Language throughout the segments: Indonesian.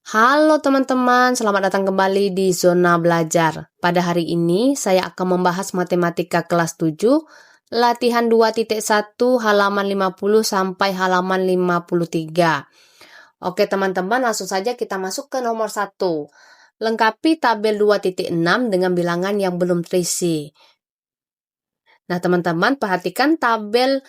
Halo teman-teman, selamat datang kembali di Zona Belajar. Pada hari ini saya akan membahas matematika kelas 7, latihan 2.1 halaman 50 sampai halaman 53. Oke teman-teman, langsung saja kita masuk ke nomor 1. Lengkapi tabel 2.6 dengan bilangan yang belum terisi. Nah teman-teman, perhatikan tabel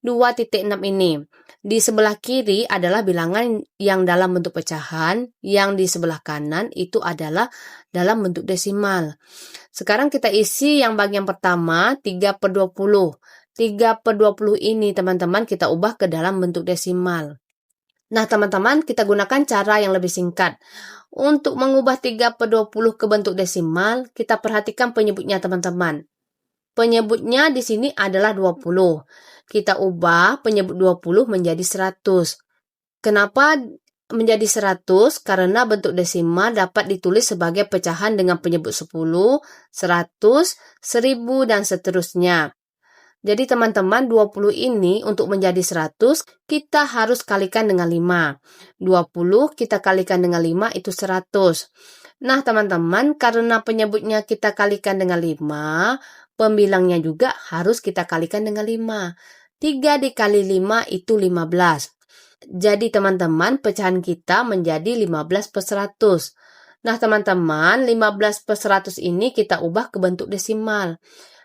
2.6 ini. Di sebelah kiri adalah bilangan yang dalam bentuk pecahan, yang di sebelah kanan itu adalah dalam bentuk desimal. Sekarang kita isi yang bagian pertama, 3/20. 3/20 ini teman-teman kita ubah ke dalam bentuk desimal. Nah teman-teman, kita gunakan cara yang lebih singkat. Untuk mengubah 3/20 ke bentuk desimal, kita perhatikan penyebutnya teman-teman. Penyebutnya di sini adalah 20. Kita ubah penyebut 20 menjadi 100. Kenapa menjadi 100? Karena bentuk desimal dapat ditulis sebagai pecahan dengan penyebut 10, 100, 1000, dan seterusnya. Jadi teman-teman, 20 ini untuk menjadi 100, kita harus kalikan dengan 5. 20 kita kalikan dengan 5 itu 100. Nah teman-teman, karena penyebutnya kita kalikan dengan 5, pembilangnya juga harus kita kalikan dengan 5. 3 dikali 5 itu 15. Jadi teman-teman, pecahan kita menjadi 15/100. Nah teman-teman, 15/100 ini kita ubah ke bentuk desimal.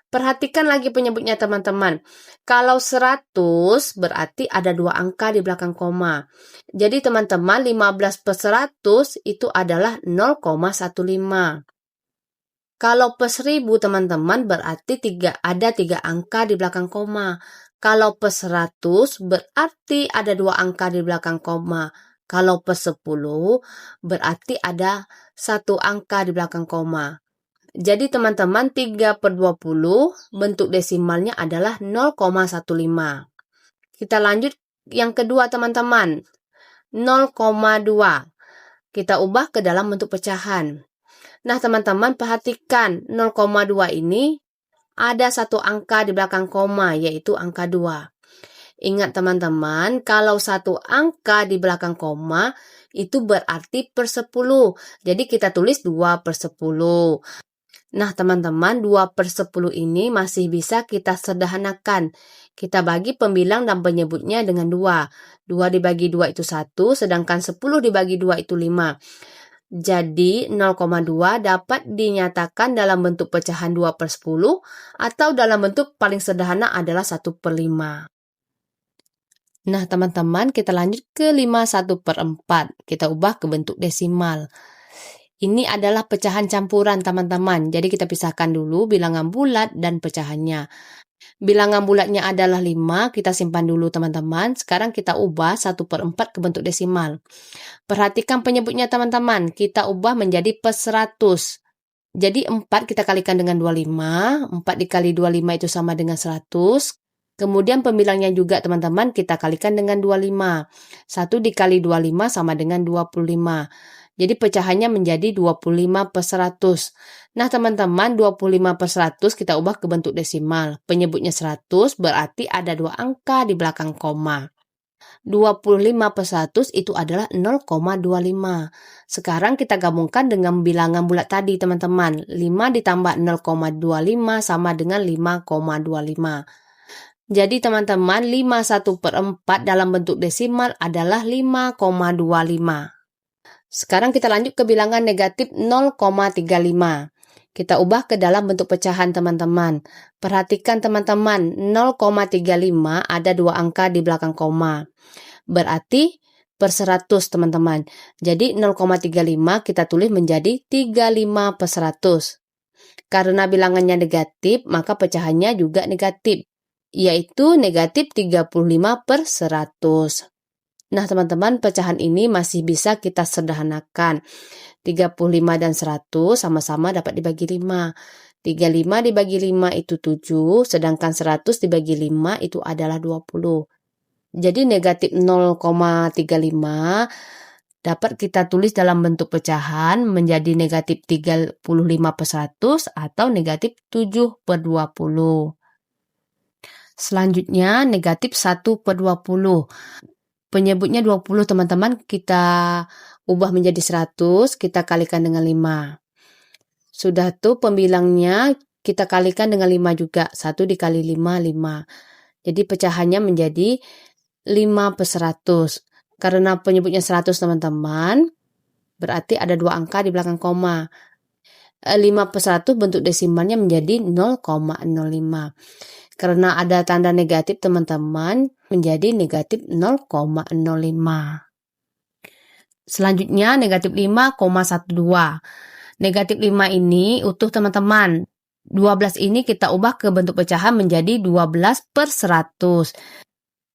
Perhatikan lagi penyebutnya teman-teman. Kalau 100 berarti ada 2 angka di belakang koma. Jadi teman-teman, 15/100 itu adalah 0,15. Kalau per 1000 teman-teman berarti ada 3 angka di belakang koma. Kalau per 100 berarti ada 2 angka di belakang koma. Kalau per 10 berarti ada 1 angka di belakang koma. Jadi teman-teman, 3/20 bentuk desimalnya adalah 0,15. Kita lanjut yang kedua teman-teman. 0,2. Kita ubah ke dalam bentuk pecahan. Nah teman-teman, perhatikan 0,2 ini ada 1 angka di belakang koma, yaitu angka 2. Ingat teman-teman, kalau 1 angka di belakang koma itu berarti per 10. Jadi kita tulis 2/10. Nah teman-teman, 2/10 ini masih bisa kita sederhanakan. Kita bagi pembilang dan penyebutnya dengan 2. 2 dibagi 2 itu 1, sedangkan 10 dibagi 2 itu 5. Jadi 0,2 dapat dinyatakan dalam bentuk pecahan 2/10 atau dalam bentuk paling sederhana adalah 1/5. Nah teman-teman, kita lanjut ke 51/4. Kita ubah ke bentuk desimal. Ini adalah pecahan campuran teman-teman. Jadi kita pisahkan dulu bilangan bulat dan pecahannya. Bilangan bulatnya adalah 5, kita simpan dulu teman-teman. Sekarang kita ubah 1/4 ke bentuk desimal. Perhatikan penyebutnya teman-teman, kita ubah menjadi per 100. Jadi 4 kita kalikan dengan 25, 4 dikali 25 itu sama dengan 100. Kemudian pembilangnya juga teman-teman kita kalikan dengan 25. 1 dikali 25 sama dengan 25. Jadi pecahannya menjadi 25/100. Nah teman-teman, 25/100 kita ubah ke bentuk desimal. Penyebutnya 100 berarti ada 2 angka di belakang koma. 25/100 itu adalah 0,25. Sekarang kita gabungkan dengan bilangan bulat tadi teman-teman. 5 ditambah 0,25 sama dengan 5,25. Jadi teman-teman, 51/4 dalam bentuk desimal adalah 5,25. Sekarang kita lanjut ke bilangan negatif 0,35. Kita ubah ke dalam bentuk pecahan teman-teman. Perhatikan teman-teman, 0,35 ada 2 angka di belakang koma. Berarti per 100 teman-teman. Jadi 0,35 kita tulis menjadi 35/100. Karena bilangannya negatif, maka pecahannya juga negatif, yaitu negatif 35/100. Nah teman-teman, pecahan ini masih bisa kita sederhanakan. 35 dan 100 sama-sama dapat dibagi 5. 35 dibagi 5 itu 7, sedangkan 100 dibagi 5 itu adalah 20. Jadi negatif 0,35 dapat kita tulis dalam bentuk pecahan menjadi negatif 35/100 atau negatif 7/20. Selanjutnya negatif 1/20. Penyebutnya 20 teman-teman, kita ubah menjadi 100, kita kalikan dengan 5. Sudah tuh pembilangnya kita kalikan dengan 5 juga. 1 dikali 5, 5. Jadi pecahannya menjadi 5 per 100. Karena penyebutnya 100 teman-teman, berarti ada 2 angka di belakang koma. 5 per 100 bentuk desimalnya menjadi 0,05. Karena ada tanda negatif teman-teman, menjadi negatif 0,05. Selanjutnya negatif 5,12. Negatif 5 ini utuh teman-teman. 12 ini kita ubah ke bentuk pecahan menjadi 12 per 100.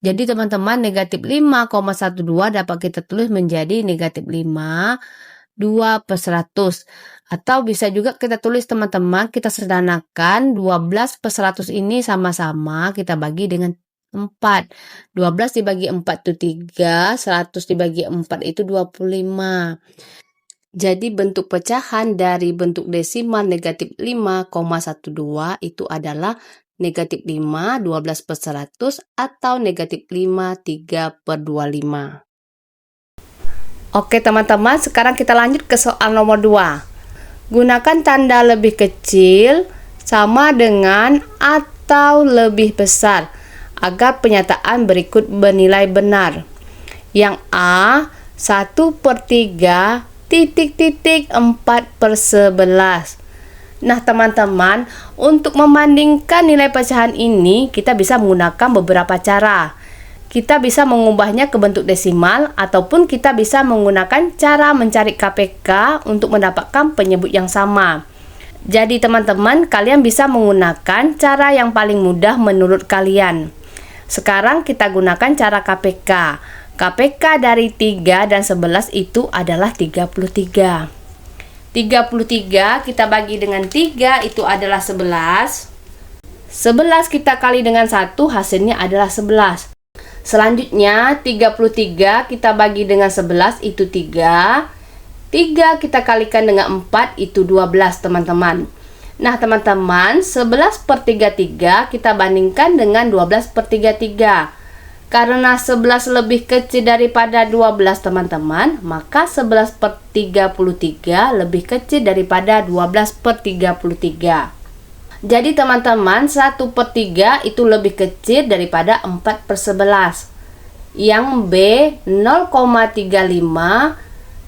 Jadi teman-teman, negatif 5,12 dapat kita tulis menjadi negatif 5, 2 per 100. Atau bisa juga kita tulis teman-teman, kita sederhanakan 12 per 100 ini sama-sama kita bagi dengan 4. 12 dibagi 4 itu 3, 100 dibagi 4 itu 25. Jadi bentuk pecahan dari bentuk desimal negatif 5,12 itu adalah negatif 5, 12 per 100 atau negatif 5, 3 per 25. Oke teman-teman, sekarang kita lanjut ke soal nomor 2. Gunakan tanda lebih kecil sama dengan atau lebih besar agar pernyataan berikut bernilai benar. Yang A, 1/3 4 per 11. Nah teman-teman, untuk membandingkan nilai pecahan ini kita bisa menggunakan beberapa cara. Kita bisa mengubahnya ke bentuk desimal ataupun kita bisa menggunakan cara mencari KPK untuk mendapatkan penyebut yang sama. Jadi teman-teman, kalian bisa menggunakan cara yang paling mudah menurut kalian. Sekarang kita gunakan cara KPK. KPK dari 3 dan 11 itu adalah 33. 33 kita bagi dengan 3 itu adalah 11. 11 kita kali dengan 1 hasilnya adalah 11. Selanjutnya 33 kita bagi dengan 11 itu 3. 3 kita kalikan dengan 4 itu 12 teman-teman. Nah teman-teman, 11 per 33 kita bandingkan dengan 12 per 33. Karena 11 lebih kecil daripada 12 teman-teman, maka 11 per 33 lebih kecil daripada 12 per 33. Jadi teman-teman, 1 per 3 itu lebih kecil daripada 4 per 11. Yang B, 0,35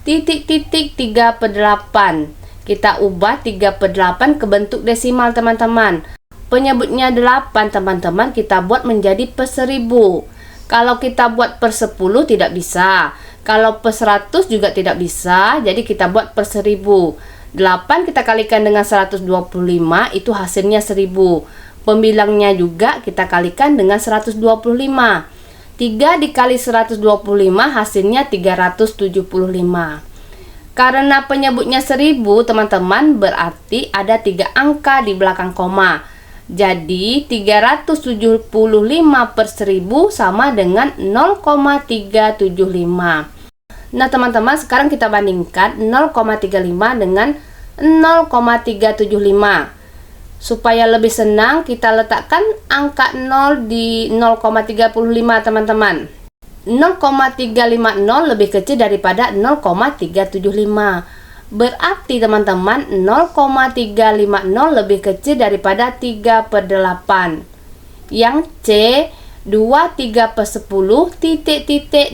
3 per 8. Kita ubah 3 per 8 ke bentuk desimal teman-teman. Penyebutnya 8 teman-teman, kita buat menjadi per 1000. Kalau kita buat per 10 tidak bisa. Kalau per 100 juga tidak bisa. Jadi kita buat per 1000. 8 kita kalikan dengan 125 itu hasilnya 1000. Pembilangnya juga kita kalikan dengan 125. 3 dikali 125 hasilnya 375. Karena penyebutnya 1000 teman-teman, berarti ada 3 angka di belakang koma. Jadi 375 per 1000 sama dengan 0,375. Nah teman-teman, sekarang kita bandingkan 0,35 dengan 0,375. Supaya lebih senang, kita letakkan angka 0 di 0,35 teman-teman. 0,350 lebih kecil daripada 0,375. Berarti teman-teman 0,350 lebih kecil daripada 3 per 8. Yang C, 23 per 10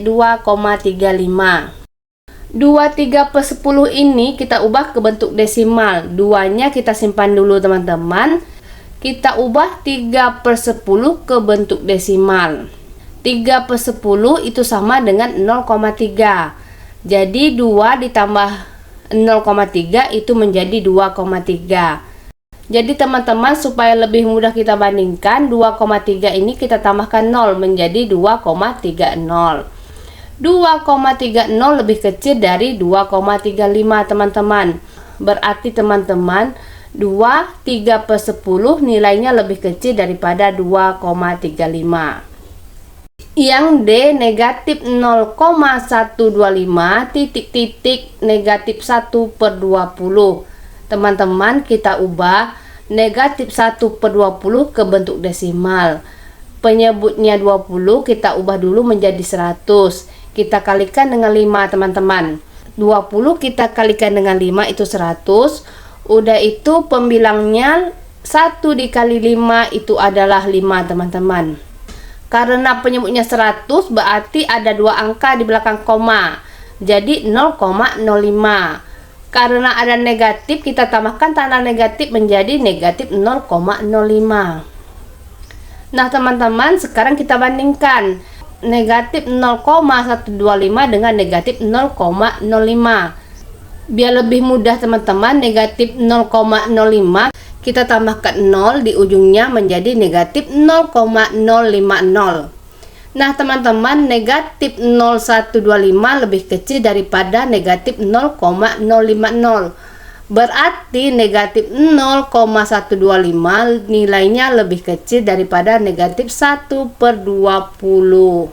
2,35. 23 per 10 ini kita ubah ke bentuk desimal. 2-nya kita simpan dulu teman-teman. Kita ubah 3 per 10 ke bentuk desimal. 3 per 10 itu sama dengan 0,3. Jadi 2 ditambah 0,3 itu menjadi 2,3. Jadi teman-teman, supaya lebih mudah kita bandingkan, 2,3 ini kita tambahkan 0 menjadi 2,30. 2,30 lebih kecil dari 2,35 teman-teman. Berarti teman-teman, 3 per 10 nilainya lebih kecil daripada 2,35. Yang D, negatif 0,125 negatif 1 per 20. Teman-teman, kita ubah negatif 1 per 20 ke bentuk desimal. Penyebutnya 20 kita ubah dulu menjadi 100. Kita kalikan dengan 5 teman-teman. 20 kita kalikan dengan 5 itu 100. Udah itu pembilangnya 1 dikali 5 itu adalah 5 teman-teman. Karena penyebutnya 100 berarti ada 2 angka di belakang koma. Jadi 0,05. Karena ada negatif kita tambahkan tanda negatif menjadi negatif 0,05. Nah teman-teman, sekarang kita bandingkan negatif 0,125 dengan negatif 0,05. Biar lebih mudah teman-teman, negatif 0,05 kita tambahkan 0 di ujungnya menjadi negatif 0,050. Nah teman-teman, negatif 0125 lebih kecil daripada negatif 0,050. Berarti negatif 0,125 nilainya lebih kecil daripada negatif 1/20.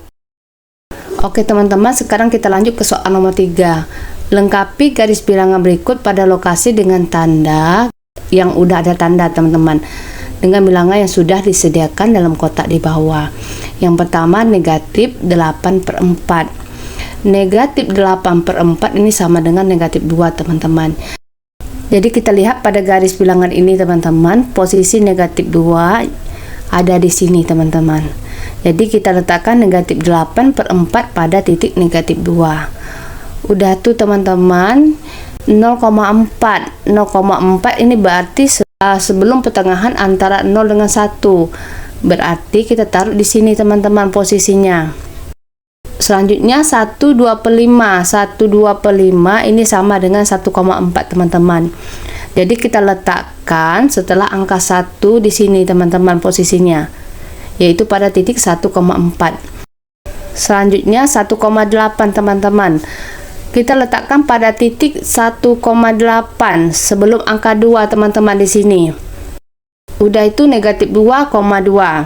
Oke teman-teman, sekarang kita lanjut ke soal nomor 3. Lengkapi garis bilangan berikut pada lokasi dengan tanda yang udah ada tanda teman-teman, dengan bilangan yang sudah disediakan dalam kotak di bawah. Yang pertama negatif 8/4. Negatif 8/4 ini sama dengan negatif 2 teman-teman. Jadi kita lihat pada garis bilangan ini teman-teman, posisi negatif 2 ada di sini teman-teman. Jadi kita letakkan negatif 8/4 pada titik negatif 2. Udah tuh teman-teman, 0,4. 0,4 ini berarti sebelum pertengahan antara 0 dengan 1. Berarti kita taruh di sini teman-teman posisinya. Selanjutnya 1/25. 1/25 ini sama dengan 1,4 teman-teman. Jadi kita letakkan setelah angka 1 di sini teman-teman posisinya, yaitu pada titik 1,4. Selanjutnya 1,8 teman-teman. Kita letakkan pada titik 1,8 sebelum angka 2 teman-teman di sini. Udah itu negatif 2,2.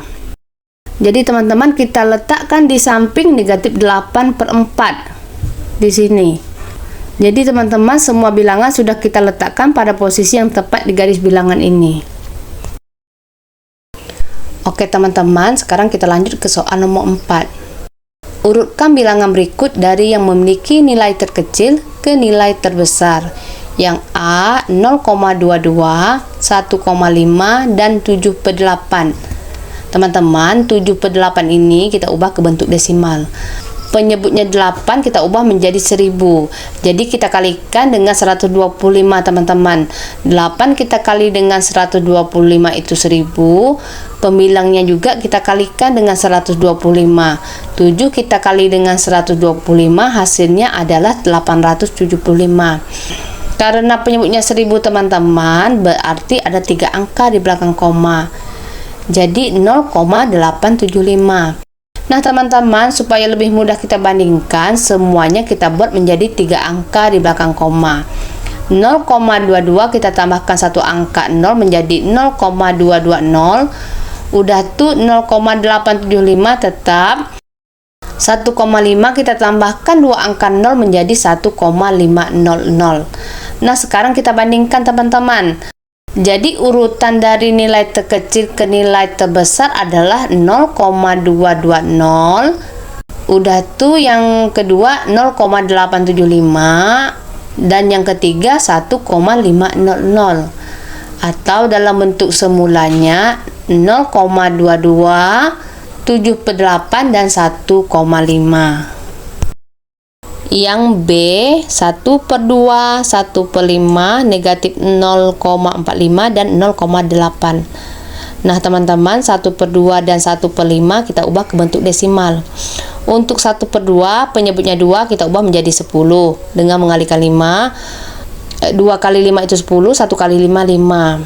Jadi teman-teman kita letakkan di samping negatif 8/4 di sini. Jadi teman-teman, semua bilangan sudah kita letakkan pada posisi yang tepat di garis bilangan ini. Oke teman-teman, sekarang kita lanjut ke soal nomor 4. Urutkan bilangan berikut dari yang memiliki nilai terkecil ke nilai terbesar. Yang A 0,22, 1,5 dan 7/8. Teman-teman, 7/8 ini kita ubah ke bentuk desimal. Penyebutnya 8 kita ubah menjadi 1000. Jadi kita kalikan dengan 125 teman-teman. 8 kita kali dengan 125 itu 1000. Pembilangnya juga kita kalikan dengan 125. 7 kita kali dengan 125 hasilnya adalah 875. Karena penyebutnya 1000 teman-teman, berarti ada 3 angka di belakang koma. Jadi 0,875. Nah teman-teman, supaya lebih mudah kita bandingkan, semuanya kita buat menjadi 3 angka di belakang koma. 0,22 kita tambahkan 1 angka 0 menjadi 0,220. Udah tuh 0,875 tetap. 1,5 kita tambahkan 2 angka 0 menjadi 1,500. Nah sekarang kita bandingkan teman-teman. Jadi urutan dari nilai terkecil ke nilai terbesar adalah 0,220. Udah tuh yang kedua 0,875 dan yang ketiga 1,500. Atau dalam bentuk semulanya 0,22, 7/8 dan 1,5. Yang B 1/2, 1/5, negatif 0,45 dan 0,8. Nah teman-teman, 1/2 dan 1/5 kita ubah ke bentuk desimal. Untuk 1/2 penyebutnya 2 kita ubah menjadi 10 dengan mengalihkan 5. 2 kali 5 itu 10, 1 kali 5 5.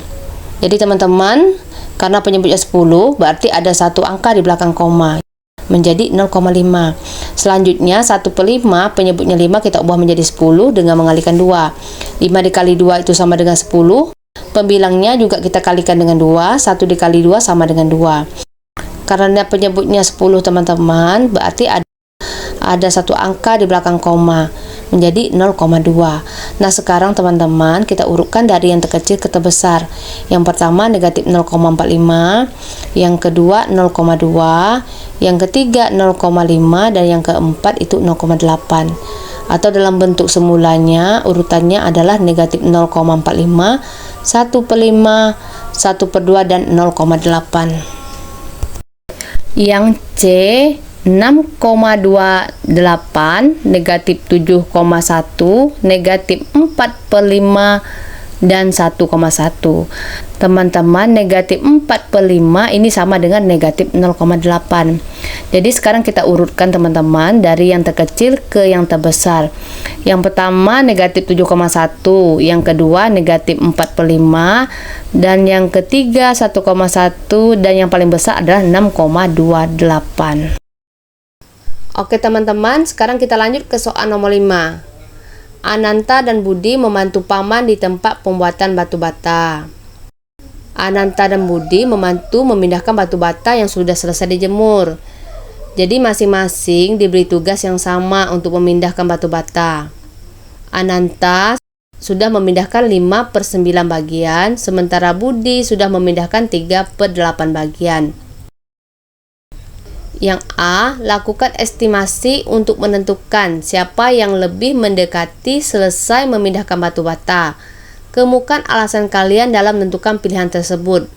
Jadi teman-teman, karena penyebutnya 10 berarti ada 1 angka di belakang koma menjadi 0,5. Selanjutnya 1/5 penyebutnya 5 kita ubah menjadi 10 dengan mengalihkan 2. 5 dikali 2 itu sama dengan 10. Pembilangnya juga kita kalikan dengan 2. 1 dikali 2 sama dengan 2. Karena penyebutnya 10 teman-teman, berarti ada 1 angka di belakang koma menjadi 0,2. Nah sekarang teman-teman, kita urutkan dari yang terkecil ke terbesar. Yang pertama negatif 0,45, yang kedua 0,2, yang ketiga 0,5 dan yang keempat itu 0,8. Atau dalam bentuk semulanya urutannya adalah negatif 0,45, 1/5, 1/2 dan 0,8. Yang C 6,28, negatif 7,1, negatif 4/5 dan 1,1. Teman-teman, negatif 4/5 ini sama dengan negatif 0,8. Jadi sekarang kita urutkan teman-teman dari yang terkecil ke yang terbesar. Yang pertama negatif 7,1, yang kedua negatif 4/5, dan yang ketiga 1,1, dan yang paling besar adalah 6,28. Oke teman-teman, sekarang kita lanjut ke soal nomor 5. Ananta dan Budi membantu paman di tempat pembuatan batu bata. Ananta dan Budi membantu memindahkan batu bata yang sudah selesai dijemur. Jadi masing-masing diberi tugas yang sama untuk memindahkan batu bata. Ananta sudah memindahkan 5/9 bagian, sementara Budi sudah memindahkan 3/8 bagian. Yang A, lakukan estimasi untuk menentukan siapa yang lebih mendekati selesai memindahkan batu bata. Kemukakan alasan kalian dalam menentukan pilihan tersebut.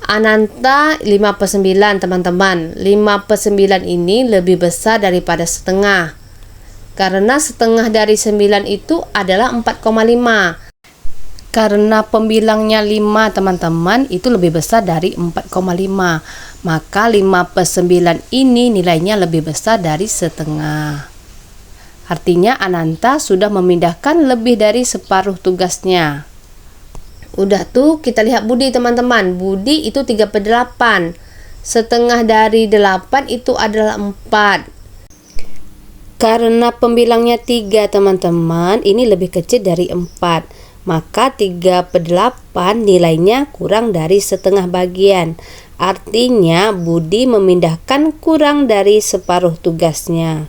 Ananta 5/9 teman-teman. 5/9 ini lebih besar daripada setengah. Karena setengah dari 9 itu adalah 4,5. Karena pembilangnya 5 teman-teman, itu lebih besar dari 4,5. Maka 5/9 ini nilainya lebih besar dari setengah. Artinya Ananta sudah memindahkan lebih dari separuh tugasnya. Udah tuh, kita lihat Budi teman-teman. Budi itu 3/8. Setengah dari 8 itu adalah 4. Karena pembilangnya 3 teman-teman, ini lebih kecil dari 4. Maka 3/8 nilainya kurang dari setengah bagian. Artinya Budi memindahkan kurang dari separuh tugasnya.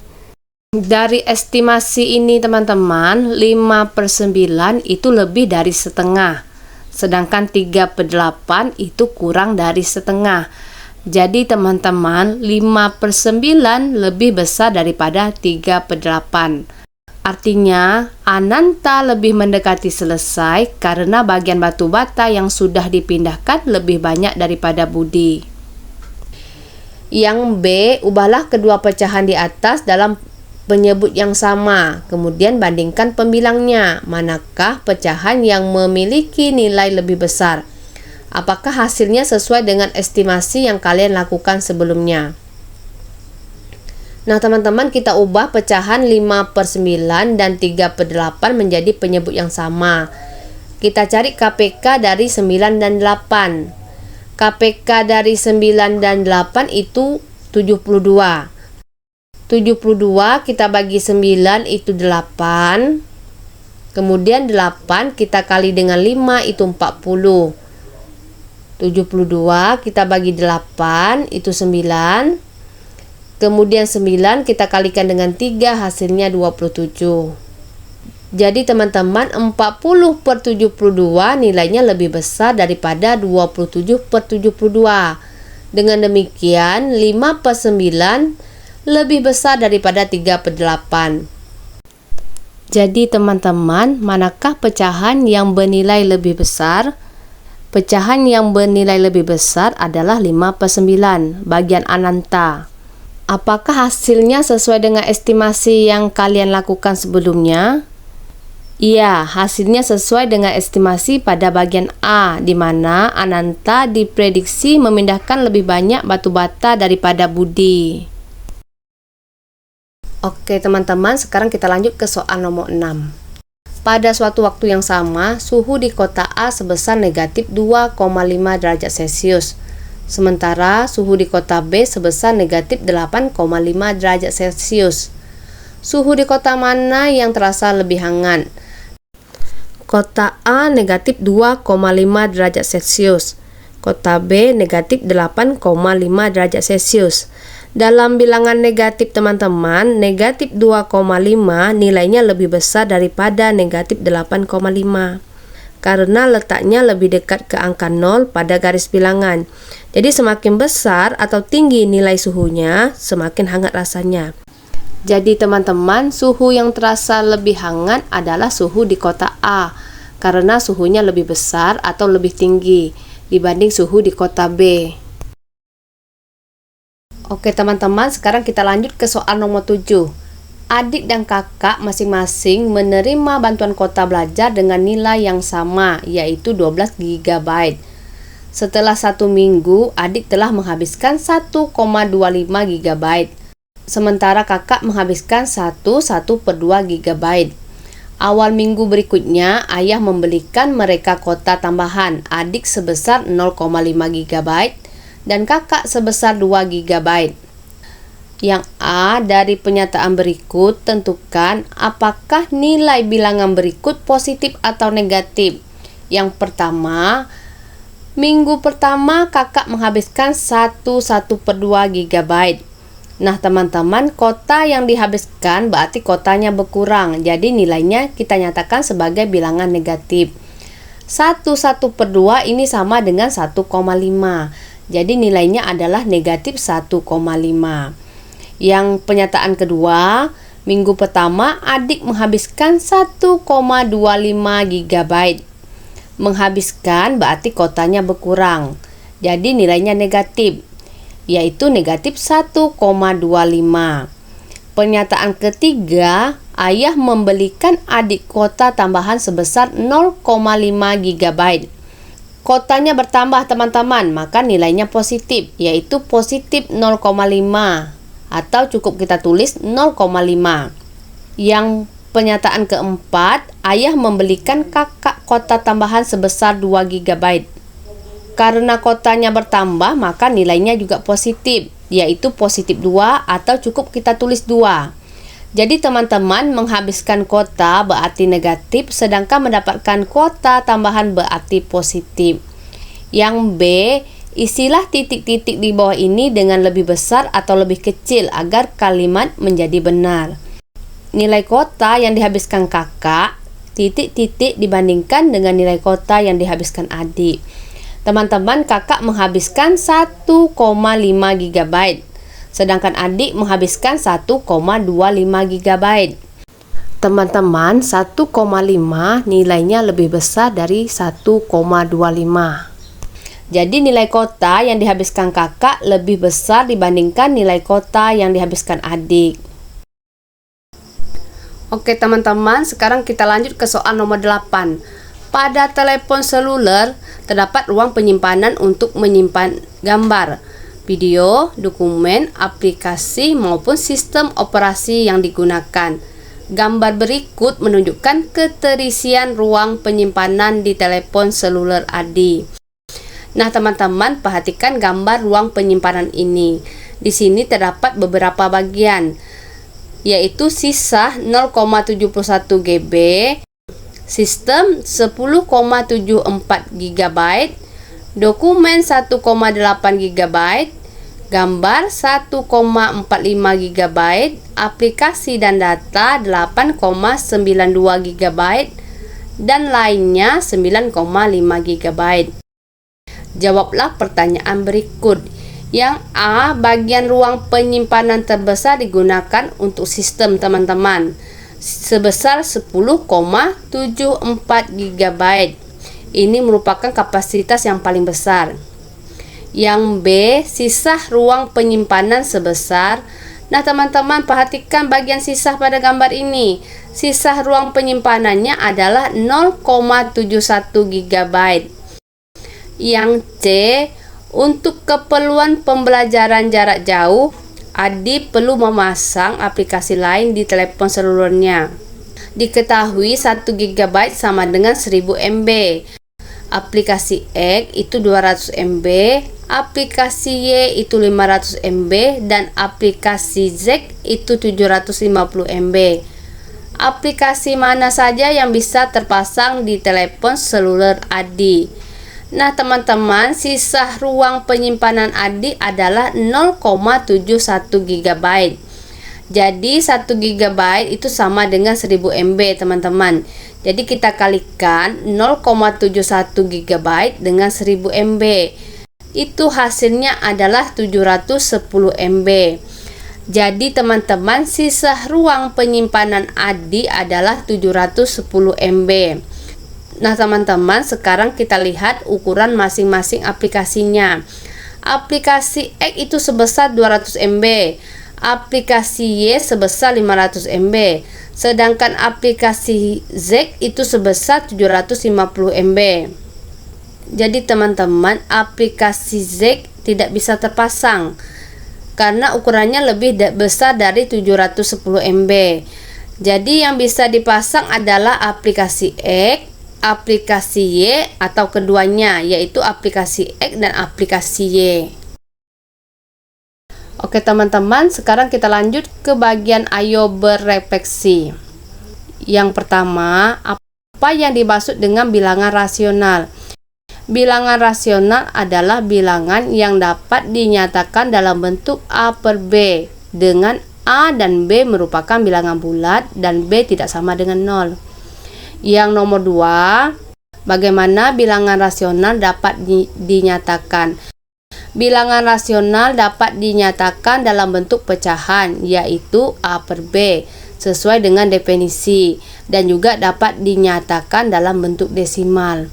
Dari estimasi ini teman-teman, 5/9 itu lebih dari setengah. Sedangkan 3/8 itu kurang dari setengah. Jadi teman-teman, 5/9 lebih besar daripada 3/8. Artinya, Ananta lebih mendekati selesai karena bagian batu bata yang sudah dipindahkan lebih banyak daripada Budi. Yang B, ubahlah kedua pecahan di atas dalam penyebut yang sama. Kemudian bandingkan pembilangnya. Manakah pecahan yang memiliki nilai lebih besar? Apakah hasilnya sesuai dengan estimasi yang kalian lakukan sebelumnya? Nah teman-teman, kita ubah pecahan 5/9 dan 3/8 menjadi penyebut yang sama. Kita cari KPK dari 9 dan 8. KPK dari 9 dan 8 itu 72. 72 kita bagi 9 itu 8. Kemudian 8 kita kali dengan 5 itu 40. 72 kita bagi 8 itu 9. Kemudian 9 kita kalikan dengan 3, hasilnya 27. Jadi teman-teman, 40/72 nilainya lebih besar daripada 27/72. Dengan demikian 5/9 lebih besar daripada 3/8. Jadi teman-teman, manakah pecahan yang bernilai lebih besar? Pecahan yang bernilai lebih besar adalah 5/9 bagian Ananta. Apakah hasilnya sesuai dengan estimasi yang kalian lakukan sebelumnya? Iya, hasilnya sesuai dengan estimasi pada bagian A, di mana Ananta diprediksi memindahkan lebih banyak batu bata daripada Budi. Oke teman-teman, sekarang kita lanjut ke soal nomor 6. Pada suatu waktu yang sama, suhu di kota A sebesar negatif 2,5 derajat Celcius. Sementara suhu di kota B sebesar negatif 8,5 derajat Celcius. Suhu di kota mana yang terasa lebih hangat? Kota A negatif 2,5 derajat Celcius. Kota B negatif 8,5 derajat Celcius. Dalam bilangan negatif teman-teman, negatif 2,5 nilainya lebih besar daripada negatif 8,5. Karena letaknya lebih dekat ke angka 0 pada garis bilangan. Jadi semakin besar atau tinggi nilai suhunya, semakin hangat rasanya. Jadi teman-teman, suhu yang terasa lebih hangat adalah suhu di kota A karena suhunya lebih besar atau lebih tinggi dibanding suhu di kota B. Oke teman-teman, sekarang kita lanjut ke soal nomor 7. Adik dan kakak masing-masing menerima bantuan kuota belajar dengan nilai yang sama, yaitu 12 GB. Setelah 1 minggu, adik telah menghabiskan 1,25 GB. Sementara kakak menghabiskan 1,2 GB. Awal minggu berikutnya, ayah membelikan mereka kuota tambahan, adik sebesar 0,5 GB dan kakak sebesar 2 GB. Yang A, dari pernyataan berikut, tentukan apakah nilai bilangan berikut positif atau negatif. Yang pertama, minggu pertama kakak menghabiskan 1,2 GB. Nah teman-teman, kuota yang dihabiskan berarti kuotanya berkurang, jadi nilainya kita nyatakan sebagai bilangan negatif. 1,2 ini sama dengan 1,5, jadi nilainya adalah negatif 1,5. Yang pernyataan kedua, minggu pertama adik menghabiskan 1,25 GB. Menghabiskan berarti kuotanya berkurang, jadi nilainya negatif, yaitu negatif 1,25. Pernyataan ketiga, ayah membelikan adik kuota tambahan sebesar 0,5 GB. Kuotanya bertambah teman-teman, maka nilainya positif, yaitu positif 0,5 atau cukup kita tulis 0,5. Yang pernyataan keempat, ayah membelikan kakak kuota tambahan sebesar 2 GB. Karena kuotanya bertambah, maka nilainya juga positif, yaitu positif 2 atau cukup kita tulis 2. Jadi teman-teman, menghabiskan kuota berarti negatif, sedangkan mendapatkan kuota tambahan berarti positif. Yang B, isilah titik-titik di bawah ini dengan lebih besar atau lebih kecil agar kalimat menjadi benar. Nilai kuota yang dihabiskan kakak, titik-titik dibandingkan dengan nilai kuota yang dihabiskan adik. Teman-teman, kakak menghabiskan 1,5 GB, sedangkan adik menghabiskan 1,25 GB. Teman-teman, 1,5 nilainya lebih besar dari 1,25. Jadi nilai kuota yang dihabiskan kakak lebih besar dibandingkan nilai kuota yang dihabiskan adik. Oke teman-teman, sekarang kita lanjut ke soal nomor 8. Pada telepon seluler, terdapat ruang penyimpanan untuk menyimpan gambar, video, dokumen, aplikasi, maupun sistem operasi yang digunakan. Gambar berikut menunjukkan keterisian ruang penyimpanan di telepon seluler adik. Nah teman-teman, perhatikan gambar ruang penyimpanan ini. Di sini terdapat beberapa bagian, yaitu sisa 0,71 GB, sistem 10,74 GB, dokumen 1,8 GB, gambar 1,45 GB, aplikasi dan data 8,92 GB, dan lainnya 9,5 GB. Jawablah pertanyaan berikut. Yang A, bagian ruang penyimpanan terbesar digunakan untuk sistem teman-teman, sebesar 10,74 GB. Ini merupakan kapasitas yang paling besar. Yang B, sisa ruang penyimpanan sebesar. Nah teman-teman, perhatikan bagian sisa pada gambar ini. Sisa ruang penyimpanannya adalah 0,71 GB. Yang C, untuk keperluan pembelajaran jarak jauh, adik perlu memasang aplikasi lain di telepon selulernya. Diketahui 1 GB sama dengan 1000 MB. Aplikasi X itu 200 MB, aplikasi Y itu 500 MB, dan aplikasi Z itu 750 MB. Aplikasi mana saja yang bisa terpasang di telepon seluler adik? Nah teman-teman, sisa ruang penyimpanan adik adalah 0,71 GB. Jadi 1 GB itu sama dengan 1000 MB teman-teman. Jadi kita kalikan 0,71 GB dengan 1000 MB. Itu hasilnya adalah 710 MB. Jadi teman-teman, sisa ruang penyimpanan Adi adalah 710 MB. Nah teman-teman, sekarang kita lihat ukuran masing-masing aplikasinya. Aplikasi X itu sebesar 200 MB, aplikasi Y sebesar 500 MB, sedangkan aplikasi Z itu sebesar 750 MB. Jadi teman-teman, aplikasi Z tidak bisa terpasang karena ukurannya lebih besar dari 710 MB. Jadi yang bisa dipasang adalah aplikasi X, aplikasi Y, atau keduanya, yaitu aplikasi X dan aplikasi Y. Oke teman-teman, sekarang kita lanjut ke bagian ayo berefleksi. Yang pertama, apa yang dimaksud dengan bilangan rasional? Bilangan rasional adalah bilangan yang dapat dinyatakan dalam bentuk A per B, dengan A dan B merupakan bilangan bulat dan B tidak sama dengan 0. Yang nomor 2, bagaimana bilangan rasional dapat dinyatakan? Bilangan rasional dapat dinyatakan dalam bentuk pecahan, yaitu A per B, sesuai dengan definisi, dan juga dapat dinyatakan dalam bentuk desimal.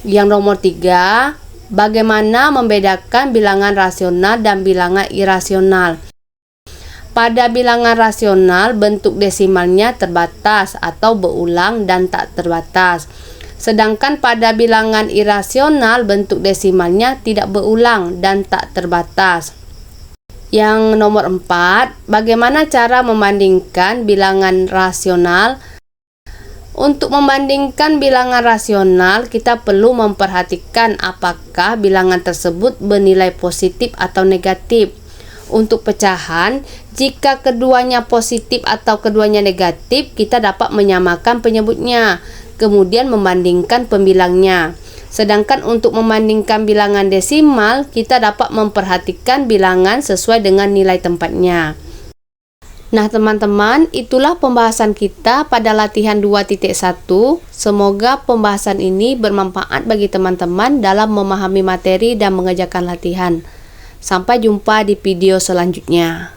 Yang nomor 3, bagaimana membedakan bilangan rasional dan bilangan irasional? Pada bilangan rasional, bentuk desimalnya terbatas atau berulang dan tak terbatas. Sedangkan pada bilangan irasional, bentuk desimalnya tidak berulang dan tak terbatas. Yang nomor 4, bagaimana cara membandingkan bilangan rasional? Untuk membandingkan bilangan rasional, kita perlu memperhatikan apakah bilangan tersebut bernilai positif atau negatif. Untuk pecahan, jika keduanya positif atau keduanya negatif, kita dapat menyamakan penyebutnya, kemudian membandingkan pembilangnya. Sedangkan untuk membandingkan bilangan desimal, kita dapat memperhatikan bilangan sesuai dengan nilai tempatnya. Nah teman-teman, itulah pembahasan kita pada latihan 2.1. Semoga pembahasan ini bermanfaat bagi teman-teman dalam memahami materi dan mengerjakan latihan. Sampai jumpa di video selanjutnya.